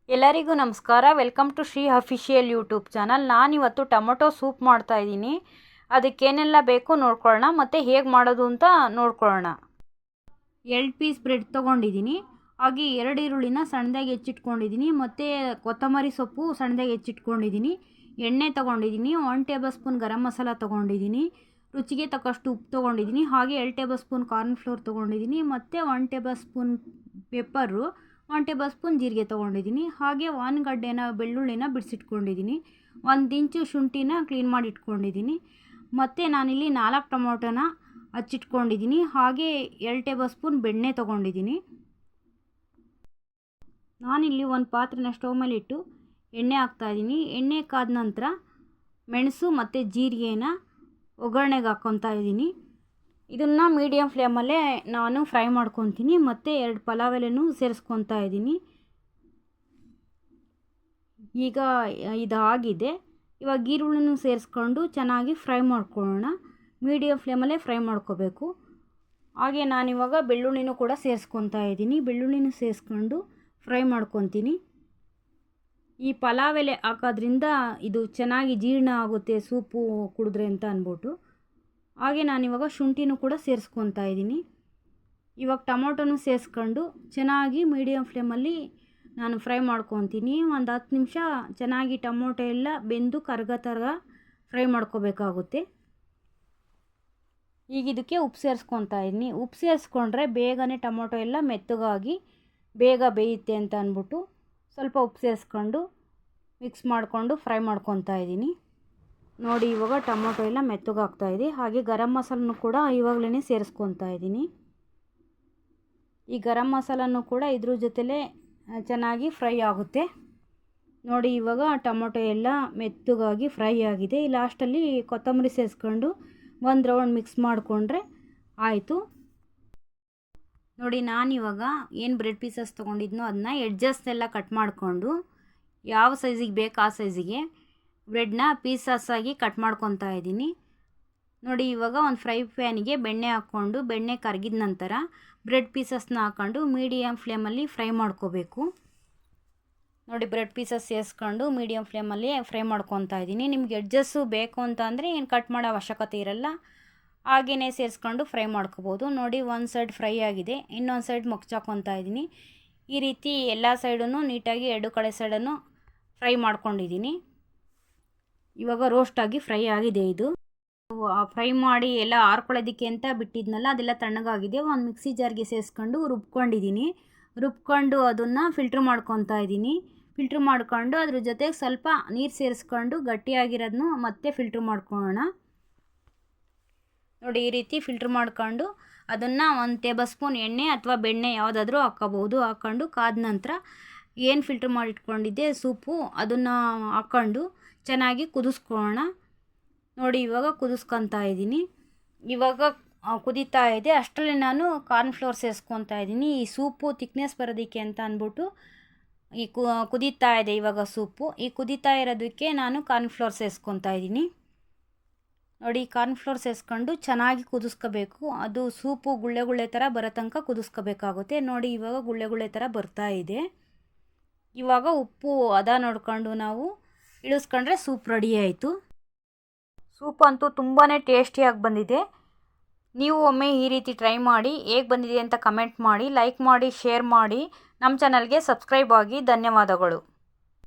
ಎಲ್ಲರಿಗೂ ನಮಸ್ಕಾರ. Welcome to Shri official YouTube channel. ನಾನಿವತ್ತು ಟೊಮೊಟೊ ಸೂಪ್ ಮಾಡ್ತಾಯಿದ್ದೀನಿ. ಅದಕ್ಕೇನೆಲ್ಲ ಬೇಕು ನೋಡ್ಕೊಳ್ಳೋಣ ಮತ್ತು ಹೇಗೆ ಮಾಡೋದು ಅಂತ ನೋಡ್ಕೊಳ್ಳೋಣ. 2 ಪೀಸ್ ಬ್ರೆಡ್ ತೊಗೊಂಡಿದ್ದೀನಿ. ಹಾಗೆ 2 ಈರುಳ್ಳಿನ ಸಣ್ಣದಾಗಿ ಹೆಚ್ಚಿಟ್ಕೊಂಡಿದ್ದೀನಿ. ಮತ್ತು ಕೊತ್ತಂಬರಿ ಸೊಪ್ಪು ಸಣ್ಣದಾಗಿ ಹೆಚ್ಚಿಟ್ಕೊಂಡಿದ್ದೀನಿ. ಎಣ್ಣೆ ತೊಗೊಂಡಿದ್ದೀನಿ. 1 ಟೇಬಲ್ ಸ್ಪೂನ್ ಗರಂ ಮಸಾಲ ತೊಗೊಂಡಿದ್ದೀನಿ. ರುಚಿಗೆ ತಕ್ಕಷ್ಟು ಉಪ್ಪು ತೊಗೊಂಡಿದ್ದೀನಿ. ಹಾಗೆ 2 ಟೇಬಲ್ ಸ್ಪೂನ್ ಕಾರ್ನ್ಫ್ಲೋರ್ ತೊಗೊಂಡಿದ್ದೀನಿ. ಮತ್ತು 1 table spoon pepper, 1 table spoon ಜೀರಿಗೆ ತೊಗೊಂಡಿದ್ದೀನಿ. ಹಾಗೆ 1 ಗಡ್ಡೆನ ಬೆಳ್ಳುಳ್ಳಿನ ಬಿಡಿಸಿಟ್ಕೊಂಡಿದ್ದೀನಿ. 1 ಇಂಚು ಶುಂಠಿನ ಕ್ಲೀನ್ ಮಾಡಿ ಇಟ್ಕೊಂಡಿದ್ದೀನಿ. ಮತ್ತು ನಾನಿಲ್ಲಿ 4 ಟೊಮೊಟೊನ ಹಚ್ಚಿಟ್ಕೊಂಡಿದ್ದೀನಿ. ಹಾಗೆ 2 ಟೇಬಲ್ ಸ್ಪೂನ್ ಬೆಣ್ಣೆ ತೊಗೊಂಡಿದ್ದೀನಿ. ನಾನಿಲ್ಲಿ ಒಂದು ಪಾತ್ರೆನ ಸ್ಟವ್ ಮೇಲೆ ಇಟ್ಟು ಎಣ್ಣೆ ಹಾಕ್ತಾಯಿದ್ದೀನಿ. ಎಣ್ಣೆ ಕಾದ ನಂತರ ಮೆಣಸು ಮತ್ತು ಜೀರಿಗೆನ ಒಗ್ಗರಣೆಗೆ ಹಾಕ್ಕೊತಾ ಇದ್ದೀನಿ. ಇದನ್ನು ಮೀಡಿಯಮ್ ಫ್ಲೇಮಲ್ಲೇ ನಾನು ಫ್ರೈ ಮಾಡ್ಕೊತೀನಿ. ಮತ್ತು 2 ಪಲಾವ್ ಎಲೆನೂ ಸೇರಿಸ್ಕೊತಾ ಇದ್ದೀನಿ. ಈಗ ಇದಾಗಿದೆ. ಇವಾಗ ಈರುಳ್ಳಿನೂ ಸೇರಿಸ್ಕೊಂಡು ಚೆನ್ನಾಗಿ ಫ್ರೈ ಮಾಡ್ಕೊಳ್ಳೋಣ. ಮೀಡಿಯಮ್ ಫ್ಲೇಮಲ್ಲೇ ಫ್ರೈ ಮಾಡ್ಕೋಬೇಕು. ಹಾಗೆ ನಾನಿವಾಗ ಬೆಳ್ಳುಳ್ಳಿನೂ ಕೂಡ ಸೇರಿಸ್ಕೊತಾ ಇದ್ದೀನಿ. ಬೆಳ್ಳುಳ್ಳಿನೂ ಸೇರಿಸ್ಕೊಂಡು ಫ್ರೈ ಮಾಡ್ಕೊತೀನಿ. ಈ ಪಲಾವ್ ಎಲೆ ಹಾಕೋದ್ರಿಂದ ಇದು ಚೆನ್ನಾಗಿ ಜೀರ್ಣ ಆಗುತ್ತೆ ಸೂಪು ಕುಡಿದ್ರೆ ಅಂತ ಅಂದ್ಬಿಟ್ಟು. ಹಾಗೆ ನಾನಿವಾಗ ಶುಂಠಿನೂ ಕೂಡ ಸೇರಿಸ್ಕೊತಾ ಇದ್ದೀನಿ. ಇವಾಗ ಟೊಮೊಟೊನೂ ಸೇರಿಸ್ಕೊಂಡು ಚೆನ್ನಾಗಿ ಮೀಡಿಯಮ್ ಫ್ಲೇಮಲ್ಲಿ ನಾನು ಫ್ರೈ ಮಾಡ್ಕೊತೀನಿ. ಒಂದು 10 ನಿಮಿಷ ಚೆನ್ನಾಗಿ ಟೊಮೊಟೊ ಎಲ್ಲ ಬೆಂದು ಕರ್ಗ ಫ್ರೈ ಮಾಡ್ಕೋಬೇಕಾಗುತ್ತೆ. ಈಗ ಇದಕ್ಕೆ ಉಪ್ಪು ಸೇರಿಸ್ಕೊತಾ ಇದ್ದೀನಿ. ಉಪ್ಪು ಸೇರಿಸ್ಕೊಂಡ್ರೆ ಬೇಗನೆ ಟೊಮೊಟೊ ಎಲ್ಲ ಮೆತ್ತಗಾಗಿ ಬೇಗ ಬೇಯುತ್ತೆ ಅಂತ ಅಂದ್ಬಿಟ್ಟು ಸ್ವಲ್ಪ ಉಪ್ಪು ಸೇರಿಸ್ಕೊಂಡು ಮಿಕ್ಸ್ ಮಾಡಿಕೊಂಡು ಫ್ರೈ ಮಾಡ್ಕೊತಾ ಇದ್ದೀನಿ. ನೋಡಿ, ಇವಾಗ ಟೊಮೊಟೊ ಎಲ್ಲ ಮೆತ್ತಗಾಗ್ತಾಯಿದೆ. ಹಾಗೆ ಗರಂ ಮಸಾಲನೂ ಕೂಡ ಇವಾಗಲೇ ಸೇರಿಸ್ಕೊತಾ ಇದ್ದೀನಿ. ಈ ಗರಂ ಮಸಾಲನೂ ಕೂಡ ಇದ್ರ ಜೊತೆಲೇ ಚೆನ್ನಾಗಿ ಫ್ರೈ ಆಗುತ್ತೆ. ನೋಡಿ, ಇವಾಗ ಟೊಮೊಟೊ ಎಲ್ಲ ಮೆತ್ತಗಾಗಿ ಫ್ರೈ ಆಗಿದೆ. ಲಾಸ್ಟಲ್ಲಿ ಕೊತ್ತಂಬರಿ ಸೇರಿಸ್ಕೊಂಡು 1 ರೌಂಡ್ ಮಿಕ್ಸ್ ಮಾಡಿಕೊಂಡ್ರೆ ಆಯಿತು. ನೋಡಿ, ನಾನಿವಾಗ ಏನು ಬ್ರೆಡ್ ಪೀಸಸ್ ತೊಗೊಂಡಿದ್ನೋ ಅದನ್ನ ಎಡ್ಜಸ್ನೆಲ್ಲ ಕಟ್ ಮಾಡಿಕೊಂಡು ಯಾವ ಸೈಜಿಗೆ ಬೇಕು ಆ ಸೈಜಿಗೆ ಬ್ರೆಡ್ನ ಪೀಸಸ್ಸಾಗಿ ಕಟ್ ಮಾಡ್ಕೊತಾ ಇದ್ದೀನಿ. ನೋಡಿ, ಇವಾಗ ಒಂದು ಫ್ರೈ ಪ್ಯಾನಿಗೆ ಬೆಣ್ಣೆ ಹಾಕ್ಕೊಂಡು ಬೆಣ್ಣೆ ಕರಗಿದ ನಂತರ ಬ್ರೆಡ್ ಪೀಸಸ್ನ ಹಾಕ್ಕೊಂಡು ಮೀಡಿಯಮ್ ಫ್ಲೇಮಲ್ಲಿ ಫ್ರೈ ಮಾಡ್ಕೋಬೇಕು. ನೋಡಿ, ಬ್ರೆಡ್ ಪೀಸಸ್ ಸೇರಿಸ್ಕೊಂಡು ಮೀಡಿಯಮ್ ಫ್ಲೇಮಲ್ಲಿ ಫ್ರೈ ಮಾಡ್ಕೊತಾ ಇದ್ದೀನಿ. ನಿಮ್ಗೆ ಎಡ್ಜಸ್ಸು ಬೇಕು ಅಂತ ಅಂದರೆ ಏನು ಕಟ್ ಮಾಡೋ ಅವಶ್ಯಕತೆ ಇರಲ್ಲ, ಹಾಗೆಯೇ ಸೇರಿಸ್ಕೊಂಡು ಫ್ರೈ ಮಾಡ್ಕೋಬೋದು. ನೋಡಿ, ಒಂದು ಸೈಡ್ ಫ್ರೈ ಆಗಿದೆ, ಇನ್ನೊಂದು ಸೈಡ್ ಮುಚ್ಚಾಕೊತಾ ಇದ್ದೀನಿ. ಈ ರೀತಿ ಎಲ್ಲ ಸೈಡನ್ನು ನೀಟಾಗಿ 2 ಕಡೆ ಸೈಡನ್ನು ಫ್ರೈ ಮಾಡ್ಕೊಂಡಿದ್ದೀನಿ. ಇವಾಗ ರೋಸ್ಟಾಗಿ ಫ್ರೈ ಆಗಿದೆ. ಇದು ಫ್ರೈ ಮಾಡಿ ಎಲ್ಲ ಆರ್ಕೊಳ್ಳೋದಕ್ಕೆ ಅಂತ ಬಿಟ್ಟಿದ್ನಲ್ಲ, ಅದೆಲ್ಲ ತಣ್ಣಗಾಗಿದೆ. ಒಂದು ಮಿಕ್ಸಿ ಜಾರ್ಗೆ ಸೇರಿಸ್ಕೊಂಡು ರುಬ್ಕೊಂಡು ಅದನ್ನು ಫಿಲ್ಟ್ರ್ ಮಾಡ್ಕೊತಾ ಇದ್ದೀನಿ. ಫಿಲ್ಟ್ರ್ ಮಾಡ್ಕೊಂಡು ಅದ್ರ ಜೊತೆಗೆ ಸ್ವಲ್ಪ ನೀರು ಸೇರಿಸ್ಕೊಂಡು ಗಟ್ಟಿಯಾಗಿರೋದನ್ನು ಮತ್ತೆ ಫಿಲ್ಟ್ರ್ ಮಾಡ್ಕೊಳ್ಳೋಣ. ನೋಡಿ, ಈ ರೀತಿ ಫಿಲ್ಟ್ರ್ ಮಾಡ್ಕೊಂಡು ಅದನ್ನು 1 ಟೇಬಲ್ ಸ್ಪೂನ್ ಎಣ್ಣೆ ಅಥವಾ ಬೆಣ್ಣೆ ಯಾವುದಾದ್ರೂ ಹಾಕ್ಕೋಬೋದು. ಹಾಕ್ಕೊಂಡು ಕಾದ ನಂತರ ಏನು ಫಿಲ್ಟ್ರ್ ಮಾಡಿಟ್ಕೊಂಡಿದ್ದೆ ಸೂಪು ಅದನ್ನು ಹಾಕ್ಕೊಂಡು ಚೆನ್ನಾಗಿ ಕುದಿಸ್ಕೊಳ್ಳೋಣ. ನೋಡಿ, ಇವಾಗ ಕುದಿಸ್ಕೊತಾ ಇದ್ದೀನಿ. ಇವಾಗ ಕುದೀತಾ ಇದೆ. ಅಷ್ಟರಲ್ಲಿ ನಾನು ಕಾರ್ನ್ಫ್ಲೋರ್ ಸೇರಿಸ್ಕೊತಾ ಇದ್ದೀನಿ. ಈ ಸೂಪು ತಿಕ್ನೆಸ್ ಬರೋದಕ್ಕೆ ಅಂತ ಅಂದ್ಬಿಟ್ಟು ಈ ಕುದೀತಾ ಇದೆ ಇವಾಗ ಸೂಪು. ಈ ಕುದೀತಾ ಇರೋದಕ್ಕೆ ನಾನು ಕಾರ್ನ್ಫ್ಲೋರ್ ಸೇರಿಸ್ಕೊತಾ ಇದ್ದೀನಿ. ನೋಡಿ, ಕಾರ್ನ್ಫ್ಲೋರ್ ಸೇರಿಸ್ಕೊಂಡು ಚೆನ್ನಾಗಿ ಕುದಿಸ್ಕೋಬೇಕು. ಅದು ಸೂಪು ಗುಳ್ಳೆ ಥರ ಬರೋ ತನಕ ಕುದಿಸ್ಕೋಬೇಕಾಗುತ್ತೆ. ನೋಡಿ, ಇವಾಗ ಗುಳ್ಳೆ ಥರ ಬರ್ತಾ ಇದೆ. ಇವಾಗ ಉಪ್ಪು ನೋಡ್ಕೊಂಡು ನಾವು ಇಳಿಸ್ಕೊಂಡ್ರೆ ಸೂಪ್ ರೆಡಿ ಆಯಿತು. ಸೂಪ್ ಅಂತೂ ತುಂಬಾ ಟೇಸ್ಟಿಯಾಗಿ ಬಂದಿದೆ. ನೀವು ಒಮ್ಮೆ ಈ ರೀತಿ ಟ್ರೈ ಮಾಡಿ ಹೇಗೆ ಬಂದಿದೆ ಅಂತ ಕಮೆಂಟ್ ಮಾಡಿ, ಲೈಕ್ ಮಾಡಿ, ಶೇರ್ ಮಾಡಿ, ನಮ್ಮ ಚಾನಲ್ಗೆ ಸಬ್ಸ್ಕ್ರೈಬ್ ಆಗಿ. ಧನ್ಯವಾದಗಳು.